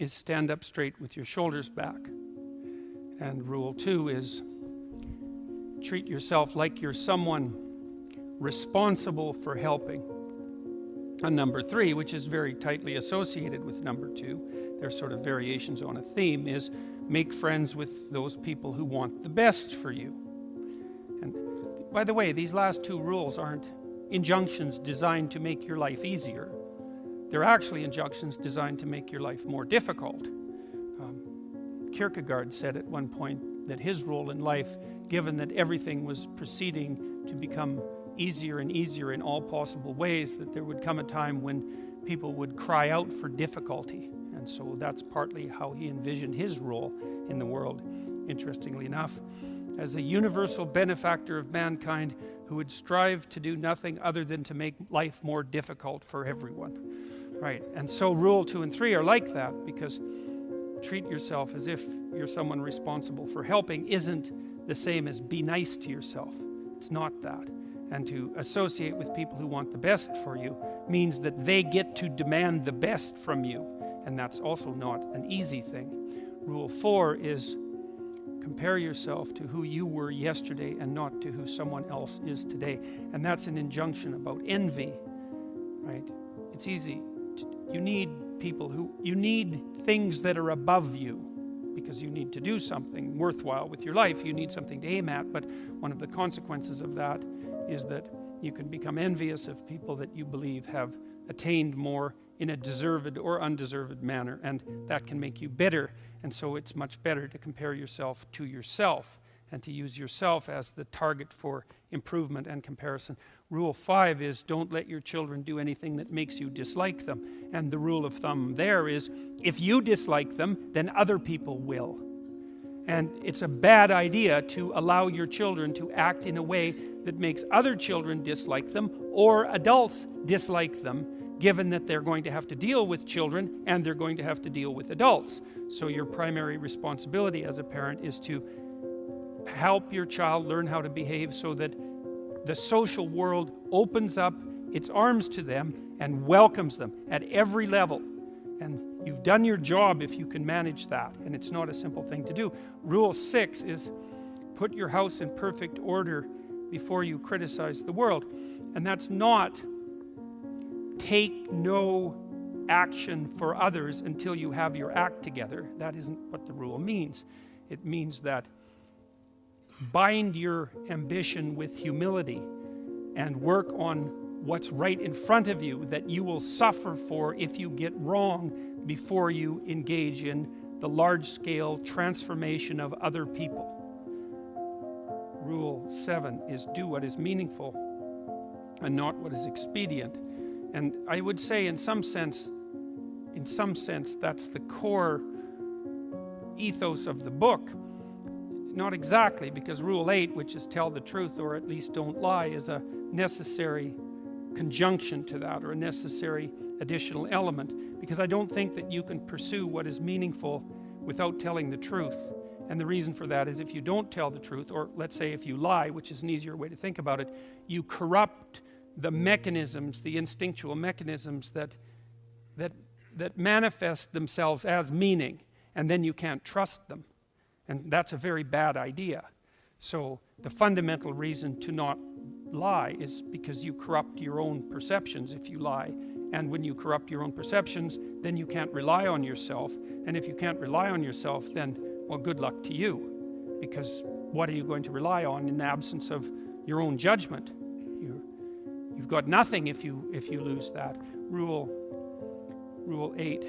is stand up straight with your shoulders back. And rule 2 is treat yourself like you're someone responsible for helping. And number 3, which is very tightly associated with number 2, they're sort of variations on a theme, is make friends with those people who want the best for you. And by the way, these last 2 rules aren't injunctions designed to make your life easier. They're actually injunctions designed to make your life more difficult. Kierkegaard said at one point that his role in life, given that everything was proceeding to become easier and easier in all possible ways, that there would come a time when people would cry out for difficulty. And so that's partly how he envisioned his role in the world, interestingly enough, as a universal benefactor of mankind who would strive to do nothing other than to make life more difficult for everyone. Right, and so rule 2 and 3 are like that, because treat yourself as if you're someone responsible for helping isn't the same as be nice to yourself. It's not that. And to associate with people who want the best for you means that they get to demand the best from you. And that's also not an easy thing. Rule 4 is compare yourself to who you were yesterday and not to who someone else is today. And that's an injunction about envy, right? It's easy. You need you need things that are above you, because you need to do something worthwhile with your life. You need something to aim at, but one of the consequences of that is that you can become envious of people that you believe have attained more in a deserved or undeserved manner, and that can make you bitter. And so it's much better to compare yourself to yourself and to use yourself as the target for improvement and comparison. Rule 5 is don't let your children do anything that makes you dislike them. And the rule of thumb there is if you dislike them, then other people will. And it's a bad idea to allow your children to act in a way that makes other children dislike them or adults dislike them, given that they're going to have to deal with children and they're going to have to deal with adults. So your primary responsibility as a parent is to help your child learn how to behave so that the social world opens up its arms to them and welcomes them at every level. And you've done your job if you can manage that, and it's not a simple thing to do. Rule 6 is put your house in perfect order before you criticize the world. And that's not take no action for others until you have your act together. That isn't what the rule means. It means that bind your ambition with humility and work on what's right in front of you that you will suffer for if you get wrong before you engage in the large-scale transformation of other people. Rule 7 is do what is meaningful and not what is expedient. And I would say in some sense that's the core ethos of the book. Not exactly, because rule 8, which is tell the truth or at least don't lie, is a necessary conjunction to that, or a necessary additional element, because I don't think that you can pursue what is meaningful without telling the truth. And the reason for that is if you don't tell the truth, or let's say if you lie, which is an easier way to think about it, you corrupt the mechanisms, the instinctual mechanisms that manifest themselves as meaning, and then you can't trust them. And that's a very bad idea. So the fundamental reason to not lie is because you corrupt your own perceptions if you lie. And when you corrupt your own perceptions, then you can't rely on yourself. And if you can't rely on yourself, then, well, good luck to you. Because what are you going to rely on in the absence of your own judgment? You've got nothing if you lose that. Rule 8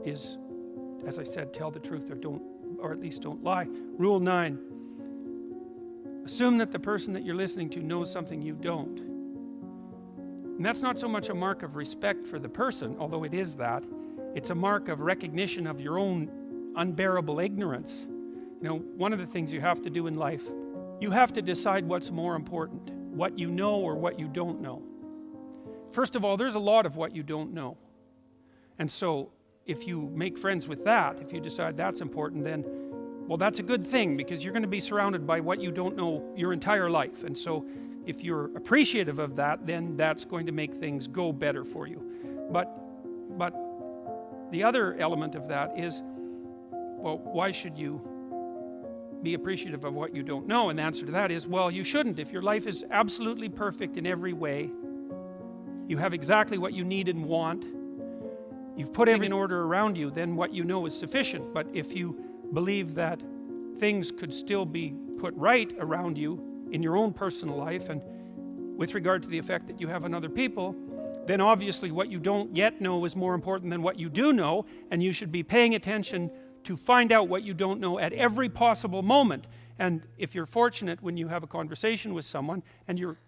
is, as I said, tell the truth or at least don't lie. Rule 9, assume that the person that you're listening to knows something you don't. And that's not so much a mark of respect for the person, although it is that. It's a mark of recognition of your own unbearable ignorance. You know, one of the things you have to do in life, you have to decide what's more important, what you know or what you don't know. First of all, there's a lot of what you don't know. And so if you make friends with that, if you decide that's important, then, well, that's a good thing, because you're going to be surrounded by what you don't know your entire life. And so if you're appreciative of that, then that's going to make things go better for you. But the other element of that is, well, why should you be appreciative of what you don't know? And the answer to that is, well, you shouldn't. If your life is absolutely perfect in every way, you have exactly what you need and want, you've put everything in order around you, then what you know is sufficient. But if you believe that things could still be put right around you in your own personal life and with regard to the effect that you have on other people, then obviously what you don't yet know is more important than what you do know, and you should be paying attention to find out what you don't know at every possible moment. And if you're fortunate when you have a conversation with someone and you're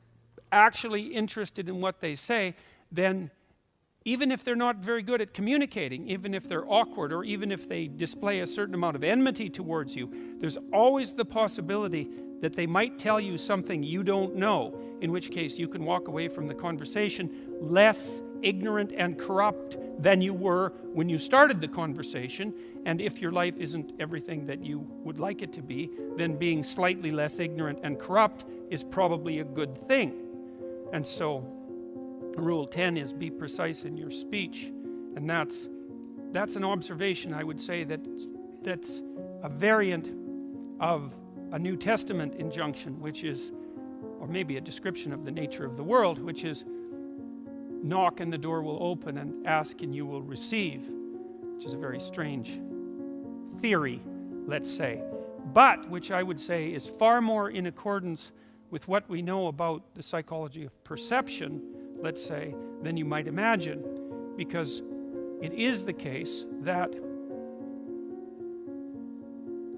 actually interested in what they say, then even if they're not very good at communicating, even if they're awkward, or even if they display a certain amount of enmity towards you, there's always the possibility that they might tell you something you don't know, in which case you can walk away from the conversation less ignorant and corrupt than you were when you started the conversation. And if your life isn't everything that you would like it to be, then being slightly less ignorant and corrupt is probably a good thing. And so Rule 10 is be precise in your speech, and that's an observation, I would say, that's a variant of a New Testament injunction, which is, or maybe a description of the nature of the world, which is knock and the door will open, and ask and you will receive, which is a very strange theory, let's say, but which I would say is far more in accordance with what we know about the psychology of perception, let's say, than you might imagine, because it is the case that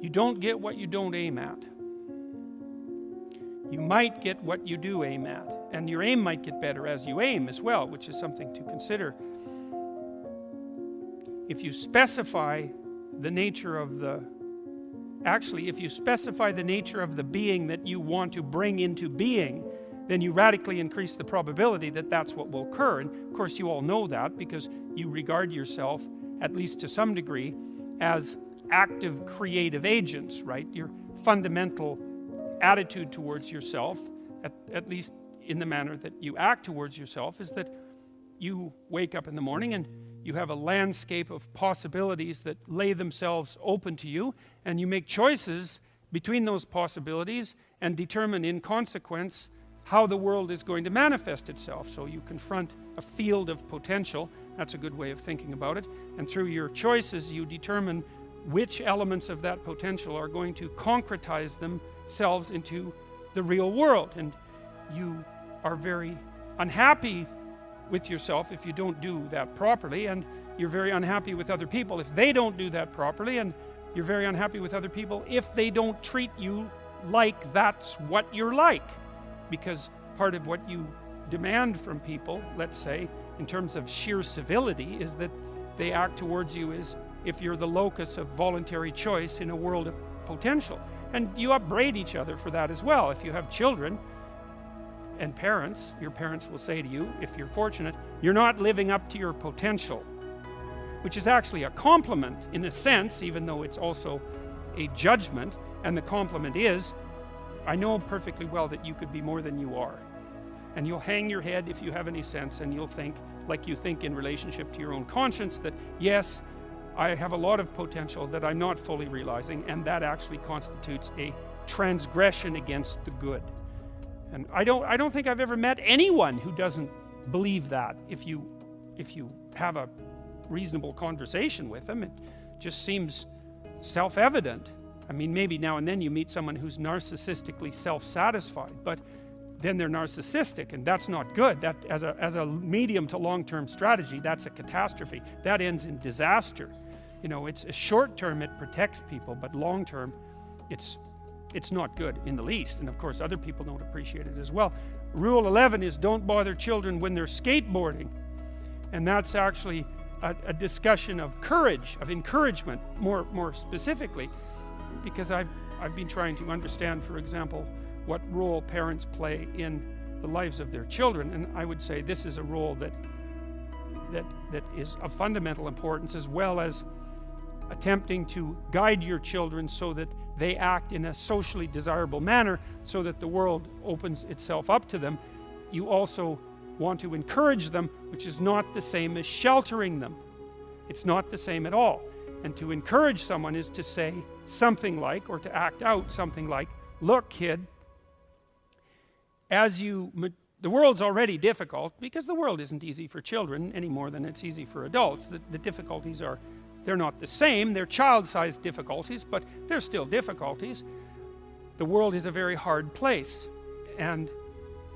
you don't get what you don't aim at. You might get what you do aim at, and your aim might get better as you aim as well, which is something to consider. If you specify the nature of the being that you want to bring into being, then you radically increase the probability that that's what will occur. And of course you all know that because you regard yourself, at least to some degree, as active creative agents, right? Your fundamental attitude towards yourself, at least in the manner that you act towards yourself, is that you wake up in the morning and you have a landscape of possibilities that lay themselves open to you, and you make choices between those possibilities and determine in consequence how the world is going to manifest itself. So you confront a field of potential, that's a good way of thinking about it, and through your choices you determine which elements of that potential are going to concretize themselves into the real world. And you are very unhappy with yourself if you don't do that properly, and you're very unhappy with other people if they don't do that properly, and you're very unhappy with other people if they don't treat you like that's what you're like. Because part of what you demand from people, let's say, in terms of sheer civility, is that they act towards you as if you're the locus of voluntary choice in a world of potential. And you upbraid each other for that as well. If you have children and parents, your parents will say to you, if you're fortunate, you're not living up to your potential, which is actually a compliment in a sense, even though it's also a judgment. And the compliment is, I know perfectly well that you could be more than you are. And you'll hang your head if you have any sense, and you'll think, like you think in relationship to your own conscience, that yes, I have a lot of potential that I'm not fully realizing, and that actually constitutes a transgression against the good. And I don't think I've ever met anyone who doesn't believe that. If you have a reasonable conversation with them, it just seems self-evident. I mean, maybe now and then you meet someone who's narcissistically self-satisfied, but then they're narcissistic, and that's not good. That as a medium to long-term strategy, that's a catastrophe. That ends in disaster. You know, it's a short-term, it protects people, but long-term, it's not good in the least. And of course, other people don't appreciate it as well. Rule 11 is don't bother children when they're skateboarding. And that's actually a discussion of courage, of encouragement, more specifically, because I've been trying to understand, for example, what role parents play in the lives of their children. And I would say this is a role that is of fundamental importance, as well as attempting to guide your children so that they act in a socially desirable manner, so that the world opens itself up to them. You also want to encourage them, which is not the same as sheltering them. It's not the same at all. And to encourage someone is to say something like, or to act out something like, look, kid, the world's already difficult, because the world isn't easy for children any more than it's easy for adults. The difficulties they're not the same. They're child-sized difficulties, but they're still difficulties. The world is a very hard place, and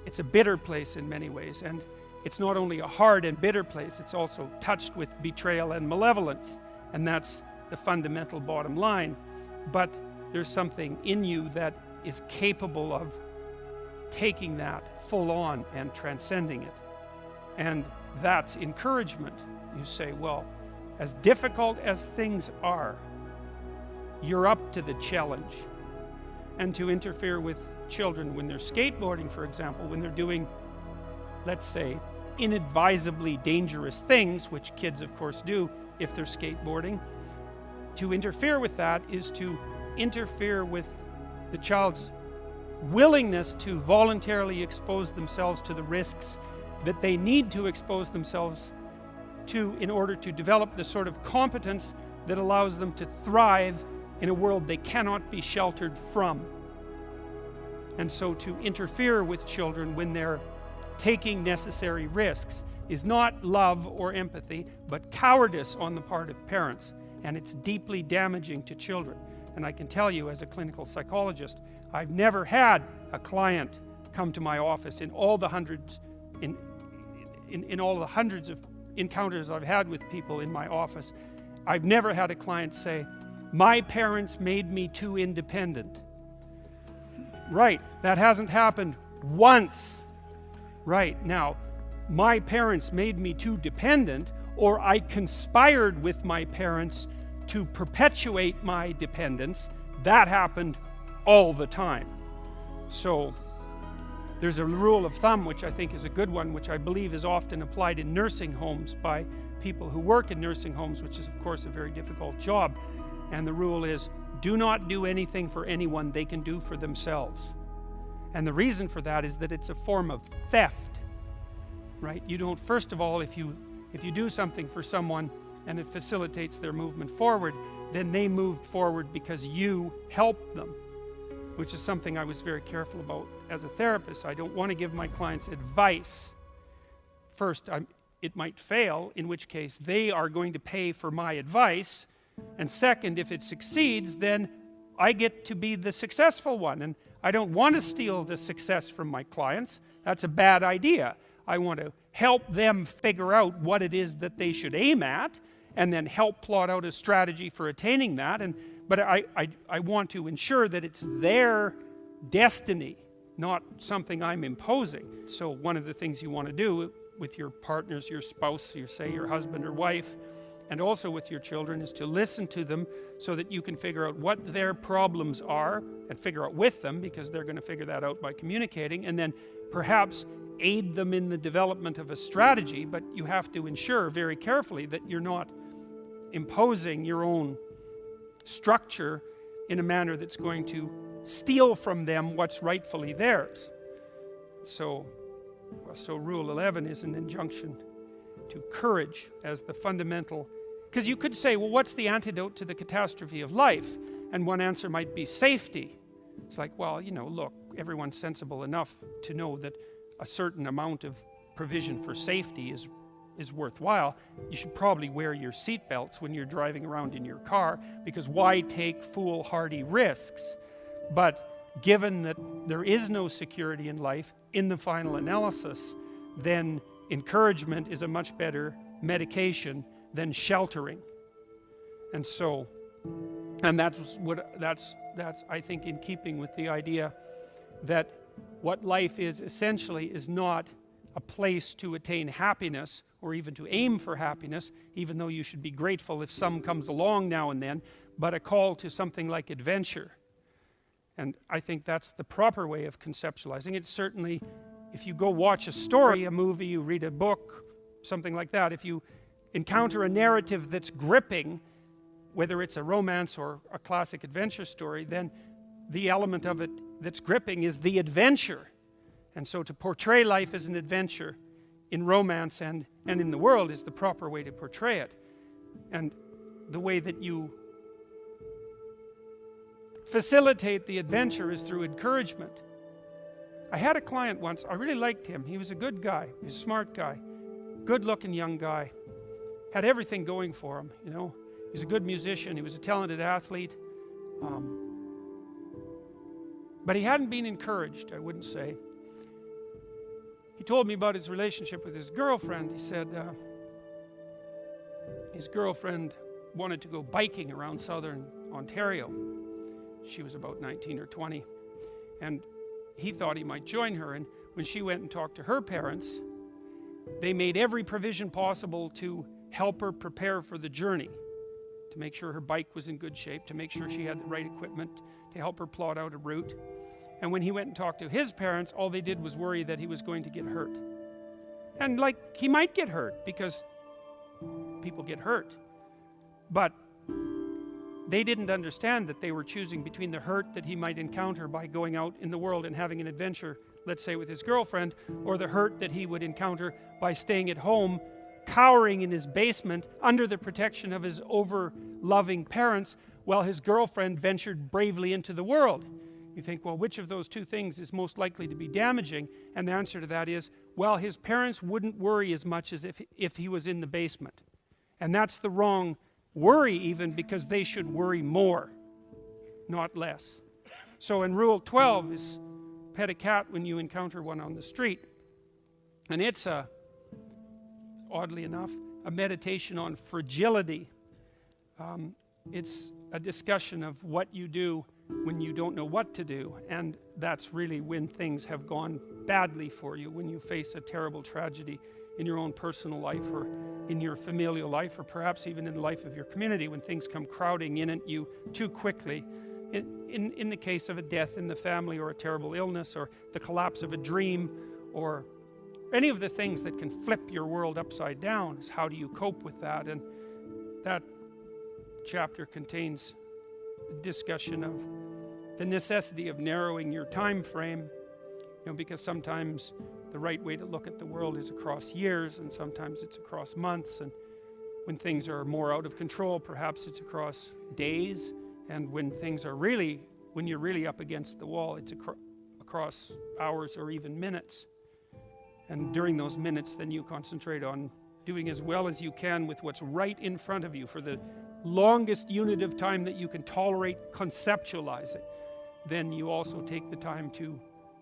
it's a bitter place in many ways. And it's not only a hard and bitter place, it's also touched with betrayal and malevolence. And that's the fundamental bottom line. But there's something in you that is capable of taking that full on and transcending it. And that's encouragement. You say, well, as difficult as things are, you're up to the challenge. And to interfere with children when they're skateboarding, for example, when they're doing, let's say, inadvisably dangerous things, which kids of course do if they're skateboarding, to interfere with that is to interfere with the child's willingness to voluntarily expose themselves to the risks that they need to expose themselves to in order to develop the sort of competence that allows them to thrive in a world they cannot be sheltered from. And so to interfere with children when they're taking necessary risks is not love or empathy, but cowardice on the part of parents, and it's deeply damaging to children. And I can tell you, as a clinical psychologist, I've never had a client come to my office in all the hundreds of encounters I've had with people in my office. I've never had a client say, my parents made me too independent. Right, that hasn't happened once. Right, now, my parents made me too dependent, or I conspired with my parents to perpetuate my dependence. That happened all the time. So there's a rule of thumb which I think is a good one, which I believe is often applied in nursing homes by people who work in nursing homes, which is of course a very difficult job. And the rule is, do not do anything for anyone they can do for themselves. And the reason for that is that it's a form of theft, right? You don't, first of all, if you do something for someone and it facilitates their movement forward, then they moved forward because you helped them, which is something I was very careful about as a therapist. I don't want to give my clients advice. First, it might fail, in which case they are going to pay for my advice. And second, if it succeeds, then I get to be the successful one. And I don't want to steal the success from my clients. That's a bad idea. I want to help them figure out what it is that they should aim at, and then help plot out a strategy for attaining that. But I want to ensure that it's their destiny, not something I'm imposing. So one of the things you want to do with your partners, your spouse, your husband or wife, and also with your children, is to listen to them so that you can figure out what their problems are and figure out with them, because they're going to figure that out by communicating, and then perhaps aid them in the development of a strategy. But you have to ensure very carefully that you're not imposing your own structure in a manner that's going to steal from them what's rightfully theirs. So Rule 11 is an injunction to courage as the fundamental. Because you could say, well, what's the antidote to the catastrophe of life? And one answer might be safety. It's like, well, look, everyone's sensible enough to know that a certain amount of provision for safety is worthwhile. You should probably wear your seatbelts when you're driving around in your car, because why take foolhardy risks? But given that there is no security in life, in the final analysis, then encouragement is a much better medication than sheltering. And that's I think in keeping with the idea that what life is essentially is not a place to attain happiness or even to aim for happiness, even though you should be grateful if some comes along now and then, but a call to something like adventure. And I think that's the proper way of conceptualizing it. Certainly, if you go watch a story, a movie, you read a book, something like that, if you encounter a narrative that's gripping, whether it's a romance or a classic adventure story, then the element of it that's gripping is the adventure. And so to portray life as an adventure in romance and in the world is the proper way to portray it. And the way that you facilitate the adventure is through encouragement. I had a client once, I really liked him. He was a good guy, he was a smart guy, good looking young guy, had everything going for him, you know. He was a good musician, he was a talented athlete, but he hadn't been encouraged, I wouldn't say. He told me about his relationship with his girlfriend. He said his girlfriend wanted to go biking around southern Ontario. She was about 19 or 20, and he thought he might join her. And when she went and talked to her parents, they made every provision possible to help her prepare for the journey, to make sure her bike was in good shape, to make sure she had the right equipment, to help her plot out a route. And when he went and talked to his parents, all they did was worry that he was going to get hurt. And like, he might get hurt, because people get hurt. But they didn't understand that they were choosing between the hurt that he might encounter by going out in the world and having an adventure, let's say with his girlfriend, or the hurt that he would encounter by staying at home, cowering in his basement under the protection of his over-loving parents, while his girlfriend ventured bravely into the world. You think, well, which of those two things is most likely to be damaging? And the answer to that is, well, his parents wouldn't worry as much as if he was in the basement. And that's the wrong worry, even, because they should worry more, not less. So in Rule 12 is pet a cat when you encounter one on the street. And it's oddly enough, a meditation on fragility. It's a discussion of what you do when you don't know what to do, and that's really when things have gone badly for you, when you face a terrible tragedy in your own personal life, or in your familial life, or perhaps even in the life of your community, when things come crowding in at you too quickly. In the case of a death in the family, or a terrible illness, or the collapse of a dream, or any of the things that can flip your world upside down, is how do you cope with that? And that chapter contains a discussion of the necessity of narrowing your time frame, because sometimes the right way to look at the world is across years, and sometimes it's across months, and when things are more out of control, perhaps it's across days, and when you're really up against the wall, it's across hours or even minutes. And during those minutes, then you concentrate on doing as well as you can with what's right in front of you for the longest unit of time that you can tolerate, conceptualize it. Then you also take the time to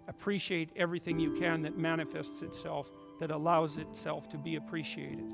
appreciate everything you can that manifests itself, that allows itself to be appreciated.